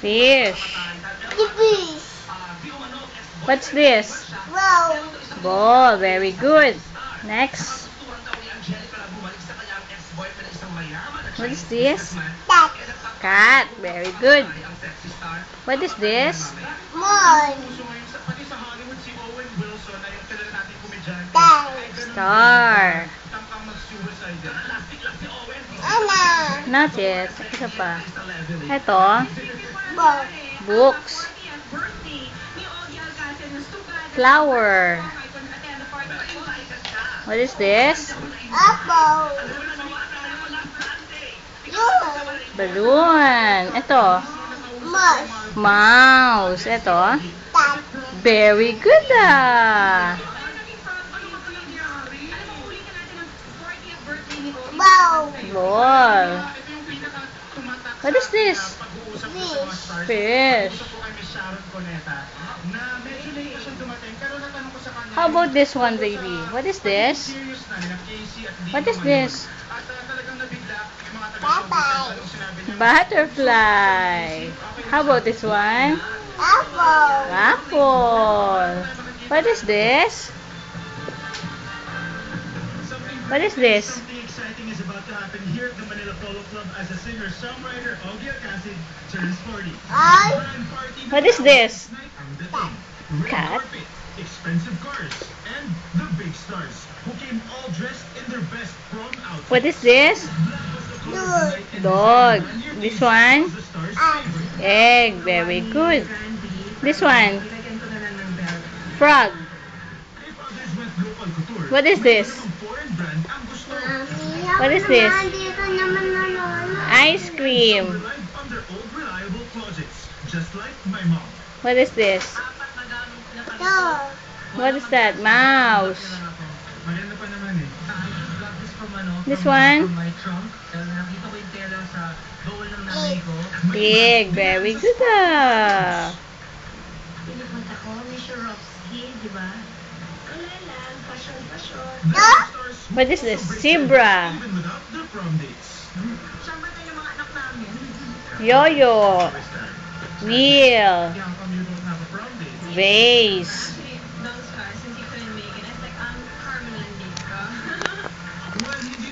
Fish. The fish. What's this? Wow. Ball. Very good. Next. What is this? That. Cat. Very good. What is this? Moon. That. Star. Anna. Not yet. Isa pa. Ito. Book. Books. Flower. What is this? Apple. Balloon. Ito. Mouse. Mouse. Ito. That. Very good ah. Bow. Ball. What is this? Fish. Fish. How about this one, baby? What is this? What is this? Bye-bye. Butterfly. How about this one? Apple. Apple. What is this? What is this? Something exciting is about to happen here at the Manila Polo Club as a singer-songwriter Ogie Alcacid turns 40. What is this? The thing, red Cat. carpet, expensive cars, and the big stars who came all dressed in their best prom outfits. What is this? Dog. This one? Egg. Very good. This one? Frog. What is this? What is this? Ice cream. What is this? Dog. What is that? Mouse. This one? Pig. Very good ah. Dog. What is this? Zebra. Yo-yo. Wheel. Vase.